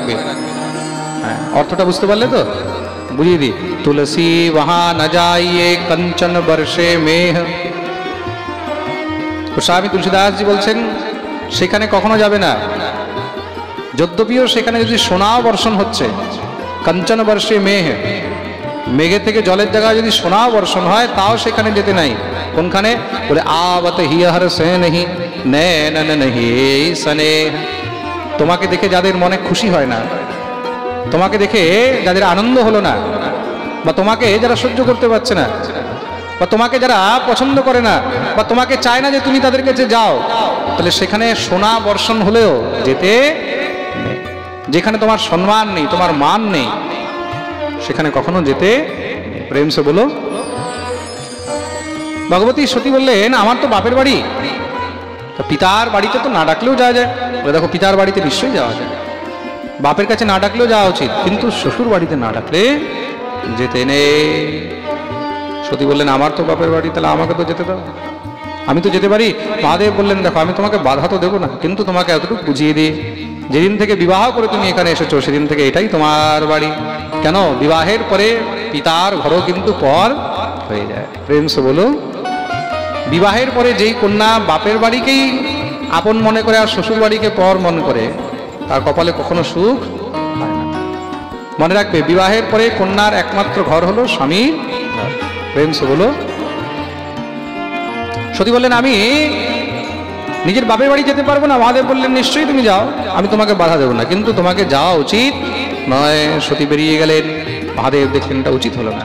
রাখবে। হ্যাঁ, অর্থটা বুঝতে পারলে তো? বুঝিয়ে দিই। তুলসী वहां न जाइए कंचन वर्षे मेह। তো স্বামী তুলসীদাসজি বলছেন সেখানে কখনো যাবে না, যদ্যপিও সেখানে যদি সোনা বর্ষণ হচ্ছে, कंचन वर्षे मेह, মেঘে থেকে জলের জায়গায় যদি সোনা বর্ষণ হয় তাও সেখানে যেতে নাই। কোনখানে? বলে आवत हियहर से नहीं नैनन नहीं सने। তোমাকে দেখে যাদের মনে খুশি হয় না, তোমাকে দেখে যাদের আনন্দ হলো না, বা তোমাকে যারা সহ্য করতে পারছে না, বা তোমাকে যারা পছন্দ করে না, বা তোমাকে চায় না যে তুমি তাদের কাছে যাও, তাহলে সেখানে সোনা বর্ষণ হলেও যেতে নেই। যেখানে তোমার সম্মান নেই, তোমার মান নেই, সেখানে কখনো যেতে নেই। প্রেম সে বলো। ভগবতী সতী বললেন আমার তো বাপের বাড়ি, পিতার বাড়িতে তো না ডাকলেও যাওয়া যায়। দেখো পিতার বাড়িতে নিশ্চয়ই যাওয়া যায়, বাপের কাছে না ডাকলেও যাওয়া উচিত, কিন্তু শ্বশুর বাড়িতে না ডাকলে যেতে নেই। সতী বললেন আমার তো বাপের বাড়ি, তাহলে আমাকে তো যেতে দাও, আমি তো যেতে পারি। মহাদেব বললেন দেখো আমি তোমাকে বাধা তো দেবো না, কিন্তু তোমাকে এতটুকু বুঝিয়ে দিই, যেদিন থেকে বিবাহ করে তুমি এখানে এসেছো সেদিন থেকে এটাই তোমার বাড়ি। কেন? বিবাহের পরে পিতার ঘরও কিন্তু পর হয়ে যায়। প্রেম সে বলো। বিবাহের পরে যেই কন্যা বাপের বাড়িকেই আপন মনে করে আর শ্বশুর বাড়িকে পর মনে করে, তার কপালে কখনো সুখ হয় না। মনে রাখবে বিবাহের পরে কন্যার একমাত্র ঘর হলো স্বামীর ঘর। প্রেম সে বলো। সতী বললেন আমি নিজের বাপের বাড়ি যেতে পারবো না। মহাদেব বললেন নিশ্চয়ই তুমি যাও, আমি তোমাকে বাধা দেবো না, কিন্তু তোমাকে যাওয়া উচিত নয়। সতী বেরিয়ে গেলেন। মহাদেব দেখলেন এটা উচিত হলো না।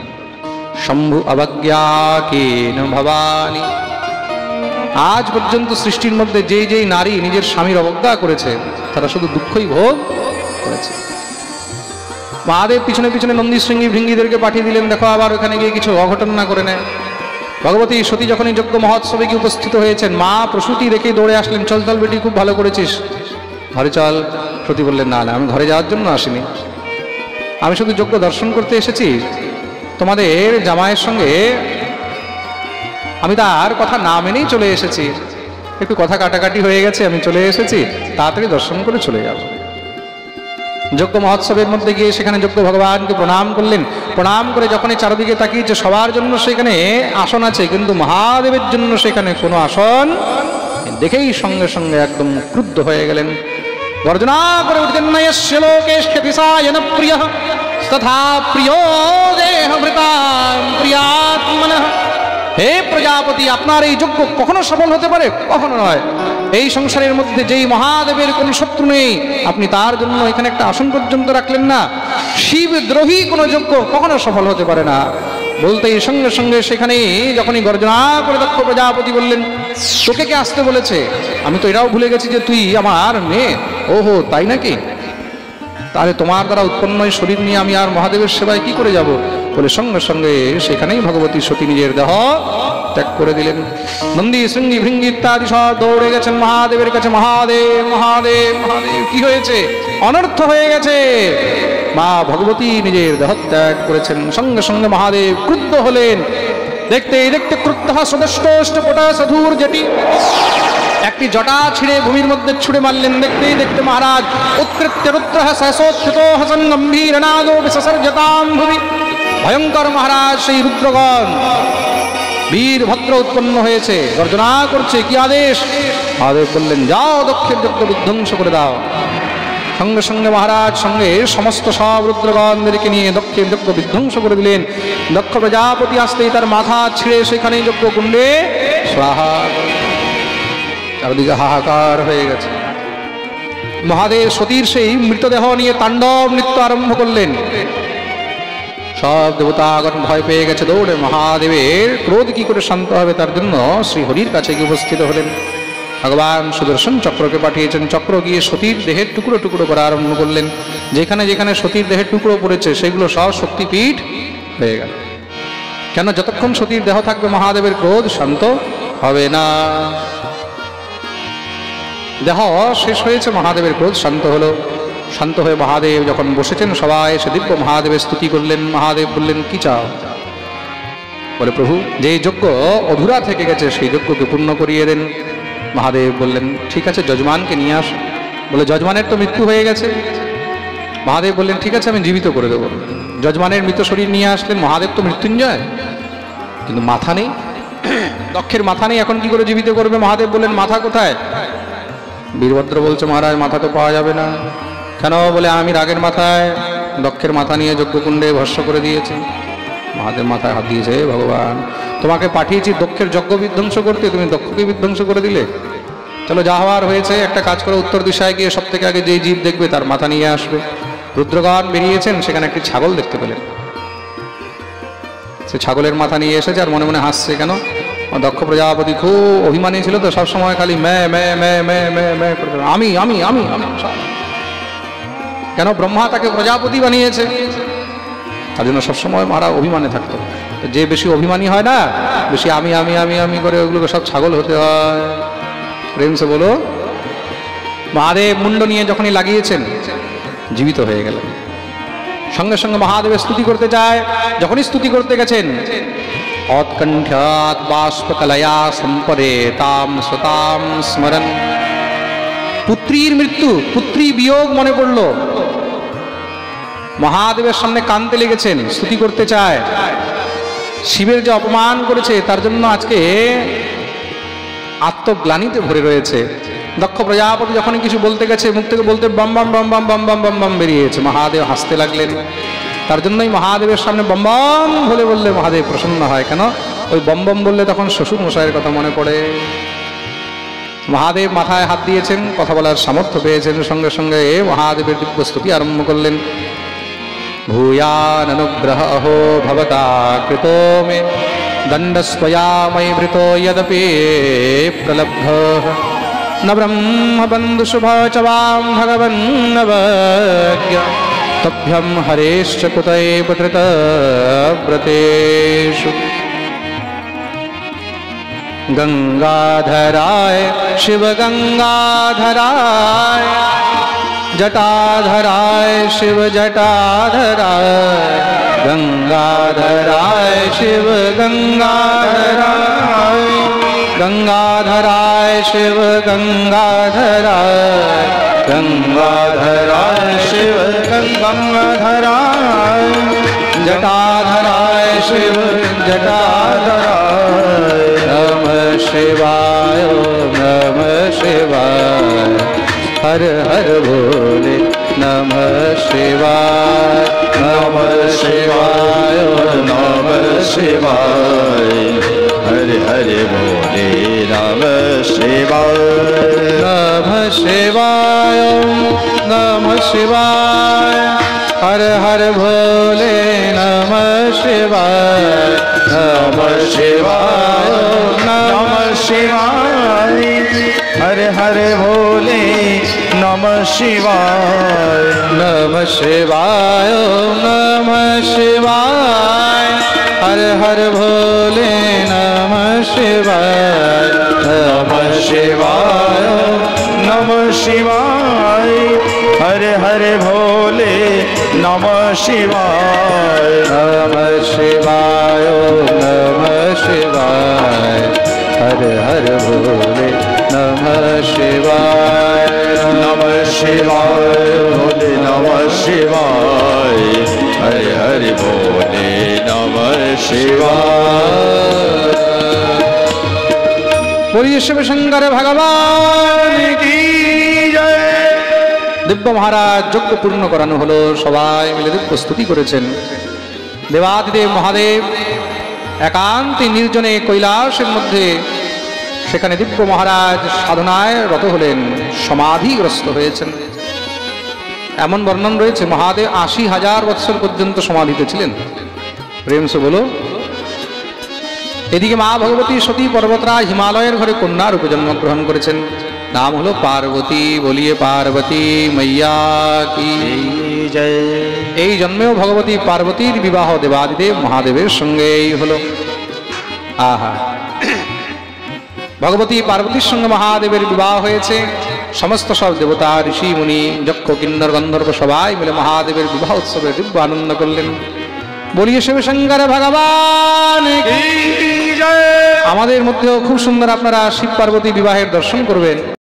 শম্ভু অবজ্ঞা কেন ভবানী। আজ পর্যন্ত সৃষ্টির মধ্যে যেই যেই নারী নিজের স্বামীর অবজ্ঞা করেছে তারা শুধু দুঃখই ভোগ করেছে। মহাদেব পিছনে পিছনে নন্দী শৃঙ্গী ভৃঙ্গীদেরকে পাঠিয়ে দিলেন, দেখো আবার ওখানে গিয়ে কিছু অঘটন না করে নেয়। ভগবতী সতী যখনই যজ্ঞ মহোৎসবে গিয়ে উপস্থিত হয়েছেন, মা প্রসূতি রেখে দৌড়ে আসলেন, চল চল বেটি খুব ভালো করেছিস, ঘরে চল। সতী বললেন না না, আমি ঘরে যাওয়ার জন্য আসিনি, আমি শুধু যজ্ঞ দর্শন করতে এসেছি। তোমাদের জামাইয়ের সঙ্গে আমি তার কথা না মেনেই চলে এসেছি, একটু কথা কাটাকাটি হয়ে গেছে, আমি চলে এসেছি, তাড়াতাড়ি দর্শন করে চলে যাব। যজ্ঞ মহোৎসবের মধ্যে গিয়ে সেখানে যজ্ঞ ভগবানকে প্রণাম করলেন। প্রণাম করে যখনই চারদিকে তাকিয়েছে সবার জন্য সেখানে আসন আছে, কিন্তু মহাদেবের জন্য সেখানে কোনো আসন দেখেই সঙ্গে সঙ্গে একদম ক্রুদ্ধ হয়ে গেলেন। গর্জনা করে উঠলেন, নয়স্য লোকেস্য দিশায়ন প্রিয়ঃ তথা প্রিয় দেহভৃতাং প্রিয়াত্মনঃ। হে প্রজাপতি, আপনার এই যজ্ঞ কখনো সফল হতে পারে? কখনো নয়। এই সংসারের মধ্যে যেই মহাদেবের কোনো শত্রু নেই, আপনি তার জন্য এখানে একটা আসন পর্যন্ত রাখলেন না। শিবদ্রোহী কোনো যজ্ঞ কখনো সফল হতে পারে না। বলতেই সঙ্গে সঙ্গে সেখানেই যখনই গর্জনা করে দক্ষ প্রজাপতি বললেন, তোকে কে আসতে বলেছে? আমি তো এটাও ভুলে গেছি যে তুই আমার মেয়ে। ওহো তাই নাকি? তাহলে তোমার দ্বারা উৎপন্ন এই শরীর নিয়ে আমি আর মহাদেবের সেবায় কি করে যাব? বলে সঙ্গে সঙ্গে সেখানেই ভগবতী সতী নিজের দেহ ত্যাগ করে দিলেন। নন্দী শৃঙ্গী ভৃঙ্গী ইত্যাদি সব দৌড়ে গেছেন মহাদেবের কাছে। মহাদেব মহাদেব মহাদেব, কি হয়েছে? অনর্থ হয়ে গেছে। মা ভগবতী নিজের দেহ ত্যাগ করেছেন। সঙ্গে সঙ্গে মহাদেব ক্রুদ্ধ হলেন। দেখতে দেখতে ক্রুদ্ধ সদষ্টপটা সাধুর জটি একটি জটা ছিঁড়ে ভূমির মধ্যে ছুঁড়ে মারলেন। দেখতেই দেখতে মহারাজ উৎকৃত্য রুদ্র সহসোচ্ছ্রিত হসন গম্ভীর নাদো বিসর্জতাম ভূমি। ভয়ঙ্কর মহারাজ সেই রুদ্রগণ বীরভদ্র উৎপন্ন হয়েছে, গর্জনা করছে। কি আদেশ? মহাদেব বললেন যাও দক্ষের যজ্ঞ বিধ্বংস করে দাও। সঙ্গে সঙ্গে মহারাজ সঙ্গে সমস্ত সব রুদ্রগণদেরকে নিয়ে দক্ষের যজ্ঞ বিধ্বংস করে দিলেন। দক্ষ প্রজাপতি আসতেই তার মাথা ছিঁড়ে সেখানে যজ্ঞ কুণ্ডে স্বাহা। চারদিকে হাহাকার হয়ে গেছে। মহাদেব সতীর সেই মৃতদেহ নিয়ে তাণ্ডব নৃত্য আরম্ভ করলেন। সব দেবতাগণ ভয় পেয়ে গেছে, দৌড়ে মহাদেবের ক্রোধ কি করে শান্ত হবে তার জন্য শ্রীহরির কাছে গিয়ে উপস্থিত হলেন। ভগবান সুদর্শন চক্রকে পাঠিয়েছেন। চক্র গিয়ে সতীর দেহের টুকরো টুকরো করা আরম্ভ করলেন। যেখানে যেখানে সতীর দেহের টুকরো পড়েছে সেগুলো সব শক্তিপীঠ হয়ে গেল। কেন? যতক্ষণ সতীর দেহ থাকবে মহাদেবের ক্রোধ শান্ত হবে না। দেহ শেষ হয়েছে, মহাদেবের ক্রোধ শান্ত হলো। শান্ত হয়ে মহাদেব যখন বসেছেন সবাই এসে দিব্য মহাদেবের স্তুতি করলেন। মহাদেব বললেন কি চাও? বলে প্রভু যেই যজ্ঞ অধুরা থেকে গেছে সেই যজ্ঞকে পূর্ণ করিয়ে দেন। মহাদেব বললেন ঠিক আছে, যজমানকে নিয়ে আস। বলে যজমানের তো মৃত্যু হয়ে গেছে, মহাদেব বললেন ঠিক আছে আমি জীবিত করে দেবো। যজমানের মৃত শরীর নিয়ে আসলেন। মহাদেব তো মৃত্যুঞ্জয়, কিন্তু মাথা নেই, দক্ষের মাথা নেই, এখন কি করে জীবিত করবে? মহাদেব বললেন মাথা কোথায়? বীরভদ্র বলছে মহারাজ মাথা তো পাওয়া যাবে না। কেন? বলে আমি রাগের মাথায় দক্ষের মাথা নিয়ে যজ্ঞকুণ্ডে ভস্ম করে দিয়েছি। মহাদেব মাথায় হাত দিয়েছে, হে ভগবান তোমাকে পাঠিয়েছি দক্ষের যজ্ঞ বিধ্বংস করতে, তুমি দক্ষকে বিধ্বংস করে দিলে। চলো যা হওয়ার হয়েছে, একটা কাজ করো, উত্তর দিশায় গিয়ে সব থেকে আগে যেই জীব দেখবে তার মাথা নিয়ে আসবে। রুদ্রগণ বেরিয়েছেন, সেখানে একটি ছাগল দেখতে পেলেন। সে ছাগলের মাথা নিয়ে এসেছে আর মনে মনে হাসছে। কেন? দক্ষ প্রজাপতি খুব অভিমানী ছিল তো, সবসময় খালি মে মে মে মে মে মে করতে, আমি আমি আমি আমি। কেন? ব্রহ্মা তাকে প্রজাপতি বানিয়েছে, তার জন্য সবসময় মারা অভিমানে থাকতো। যে বেশি অভিমানী হয় না, বেশি আমি আমি আমি আমি করে, ওগুলোকে সব ছাগল হতে হয়। প্রেম সে বলো। মহাদেব মুন্ড নিয়ে যখনই লাগিয়েছেন জীবিত হয়ে গেলেন। সঙ্গে সঙ্গে মহাদেবের স্তুতি করতে যায়। যখনই স্তুতি করতে গেছেন, অৎকণ্ঠ্যাৎ বাষ্পকলয়া সম্পরেতাম সতাম স্মরণ। পুত্রীর মৃত্যু, পুত্রী বিয়োগ মনে পড়ল। মহাদেবের সামনে কাঁদতে লেগেছেন, স্তুতি করতে চায়। শিবের যে অপমান করেছে তার জন্য আজকে আত্মগ্লানিতে ভরে রয়েছে। দক্ষ প্রজাপতি যখনই কিছু বলতে গেছে, মুখ থেকে বলতে বম বম বম বম বম বম বম বম বেরিয়েছে। মহাদেব হাসতে লাগলেন। তার জন্যই মহাদেবের সামনে বম বম বলে বললে মহাদেব প্রসন্ন হয়। কেন? ওই বম বম বললে তখন শ্বশুর মশাইয়ের কথা মনে পড়ে। মহাদেব মাথায় হাত দিয়েছেন, কথা বলার সামর্থ্য পেয়েছেন। সঙ্গে সঙ্গে মহাদেবের দিব্য স্তুতি আরম্ভ করলেন। ভূয়ান অনুগ্রহ অহো ভবতা কৃতো মে দণ্ডস্ত্বয়া ময়ি ভৃতো यदपि প্রলব্ধ ন ব্রহ্ম বন্ধু শুভ চ বাম ভগবন নবজ্ঞ তভ্যম হরেশ্চ কুতৈব ধৃত ব্রতেষু। गंगाधराय शिव गंगाधराय जटाधराय शिव जटाधराय गंगाधराय शिव गंगाधराय गंगाधराय शिव गंगाधराय गंगाधराय शिव गंगाधराय जटाधराय शिव जटाधराय नमः शिवाय नमः शिवाय हर हर भोले नमः शिवाय नमः शिवाय नमः शिवाय हर हर भोले नमः शिवाय नमः शिवाय नमः शिवाय हर हर भोले नमः शिवाय नमः शिवाय नमः शिवाय हर हर भोले नमः शिवाय नमः शिवाय नमः शिवाय हर हर भोले नमः शिवाय नमः शिवाय नमः शिवाय हर हर भोले नमः शिवाय नमः शिवाय नमः शिवाय हर हर भोले नमः शिवाय नमः शिवाय भोले नमः शिवाय हर हर भोले नमः शिवाय। बोलिए शिव शंकर भगवान की जय। दिव्य महाराज यज्ञ पूर्ण करानो हलो, सबाई मिले दिव्य स्तुति करेছেন। देवादिदेव महादेव एकांते निर्जने কৈলাসের মধ্যে সেখানে দিব্য মহারাজ সাধনায় রত হলেন, সমাধিগ্রস্ত হয়েছেন। এমন বর্ণন রয়েছে মহাদেব ৮০,০০০ বৎসর পর্যন্ত সমাধিতে ছিলেন। প্রেম সে বলো। এদিকে মা ভগবতী সতী পর্বতরাজ হিমালয়ের ঘরে কন্যা রূপে জন্মগ্রহণ করেছেন। নাম হলো পার্বতী। বলিয়ে পার্বতী মাইয়া কি জয়। এই জন্মেও ভগবতী পার্বতীর বিবাহ দেবাদিদেব মহাদেবের সঙ্গেই হলো। আহা, ভগবতী পার্বতীর সঙ্গে মহাদেবের বিবাহ হয়েছে। সমস্ত সব দেবতা ঋষি মুনি যক্ষ কিন্নর গন্ধর্ব সবাই মিলে মহাদেবের বিবাহ উৎসবে দিব্য আনন্দ করলেন। বলিয়ে শিব শঙ্কর ভগবান কি জয়। আমাদের মধ্যেও খুব সুন্দর আপনারা শিব পার্বতী বিবাহের দর্শন করবেন।